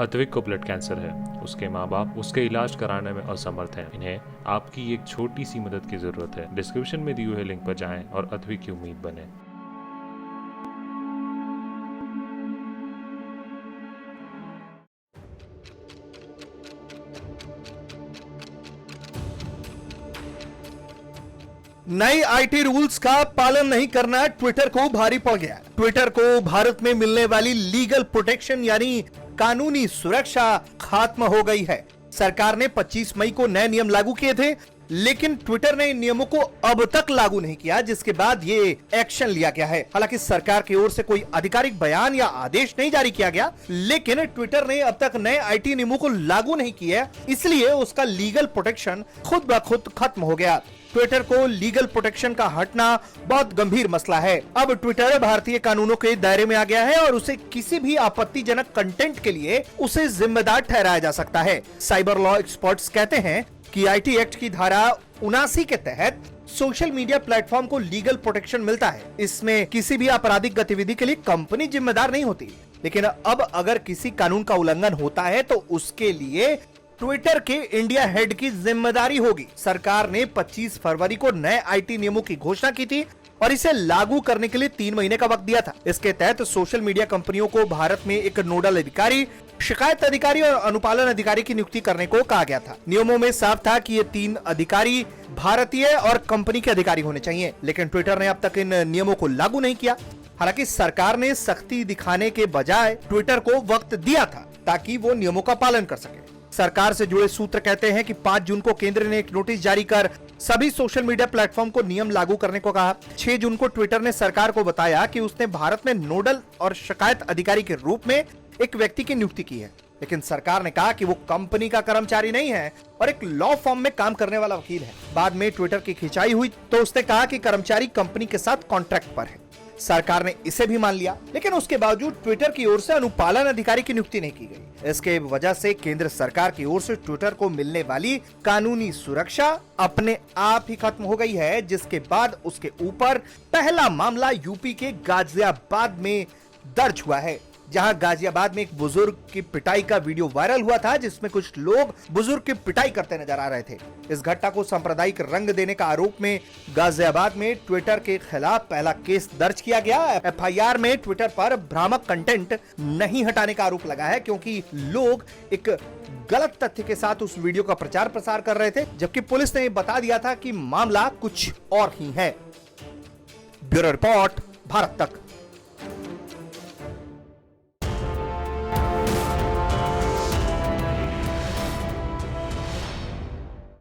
अद्विक को blood cancer है। उसके माँ बाप उसके इलाज कराने में असमर्थ हैं। इन्हें आपकी एक छोटी सी मदद की जरूरत है। डिस्क्रिप्शन में दिए हुए लिंक पर जाएं और अद्विक की उम्मीद बने। नए आईटी रूल्स का पालन नहीं करना ट्विटर को भारी पड़ गया। ट्विटर को भारत में मिलने वाली लीगल प्रोटेक्शन यानी कानूनी सुरक्षा खत्म हो गई है। सरकार ने 25 मई को नए नियम लागू किए थे, लेकिन ट्विटर ने इन नियमों को अब तक लागू नहीं किया, जिसके बाद ये एक्शन लिया गया है। हालांकि सरकार की ओर से कोई आधिकारिक बयान या आदेश नहीं जारी किया गया, लेकिन ट्विटर ने अब तक नए आईटी नियमों को लागू नहीं किया, इसलिए उसका लीगल प्रोटेक्शन खुद ब खुद खत्म हो गया। ट्विटर को लीगल प्रोटेक्शन का हटना बहुत गंभीर मसला है। अब ट्विटर भारतीय कानूनों के दायरे में आ गया है और उसे किसी भी आपत्तिजनक कंटेंट के लिए उसे जिम्मेदार ठहराया जा सकता है। साइबर लॉ एक्सपर्ट्स कहते हैं कि आईटी एक्ट की धारा 79 के तहत सोशल मीडिया प्लेटफॉर्म को लीगल प्रोटेक्शन मिलता है। इसमें किसी भी आपराधिक गतिविधि के लिए कंपनी जिम्मेदार नहीं होती, लेकिन अब अगर किसी कानून का उल्लंघन होता है तो उसके लिए ट्विटर के इंडिया हेड की जिम्मेदारी होगी। सरकार ने 25 फरवरी को नए आईटी नियमों की घोषणा की थी और इसे लागू करने के लिए 3 महीने का वक्त दिया था। इसके तहत सोशल मीडिया कंपनियों को भारत में एक नोडल अधिकारी, शिकायत अधिकारी और अनुपालन अधिकारी की नियुक्ति करने को कहा गया था। नियमों में साफ था कि ये 3 अधिकारी भारतीय और कंपनी के अधिकारी होने चाहिए, लेकिन ट्विटर ने अब तक इन नियमों को लागू नहीं किया। हालांकि सरकार ने सख्ती दिखाने के बजाय ट्विटर को वक्त दिया था ताकि वो नियमों का पालन कर सके। सरकार से जुड़े सूत्र कहते हैं कि 5 जून को केंद्र ने एक नोटिस जारी कर सभी सोशल मीडिया प्लेटफॉर्म को नियम लागू करने को कहा। 6 जून को ट्विटर ने सरकार को बताया कि उसने भारत में नोडल और शिकायत अधिकारी के रूप में एक व्यक्ति की नियुक्ति की है, लेकिन सरकार ने कहा कि वो कंपनी का कर्मचारी नहीं है और एक लॉ फॉर्म में काम करने वाला वकील है। बाद में ट्विटर की खिंचाई हुई तो उसने कहा कि कर्मचारी कंपनी के साथ कॉन्ट्रैक्ट पर है। सरकार ने इसे भी मान लिया, लेकिन उसके बावजूद ट्विटर की ओर से अनुपालन अधिकारी की नियुक्ति नहीं की गई। इसके वजह से केंद्र सरकार की ओर से ट्विटर को मिलने वाली कानूनी सुरक्षा अपने आप ही खत्म हो गई है, जिसके बाद उसके ऊपर पहला मामला यूपी के गाजियाबाद में दर्ज हुआ है, जहां गाजियाबाद में एक बुजुर्ग की पिटाई का वीडियो वायरल हुआ था, जिसमें कुछ लोग बुजुर्ग की पिटाई करते नजर आ रहे थे। इस घटना को सांप्रदायिक रंग देने का आरोप में गाजियाबाद में ट्विटर के खिलाफ पहला केस दर्ज किया गया। एफआईआर में ट्विटर पर भ्रामक कंटेंट नहीं हटाने का आरोप लगा है, क्योंकि लोग एक गलत तथ्य के साथ उस वीडियो का प्रचार प्रसार कर रहे थे, जबकि पुलिस ने बता दिया था कि मामला कुछ और ही है। ब्यूरो रिपोर्ट, भारत तक।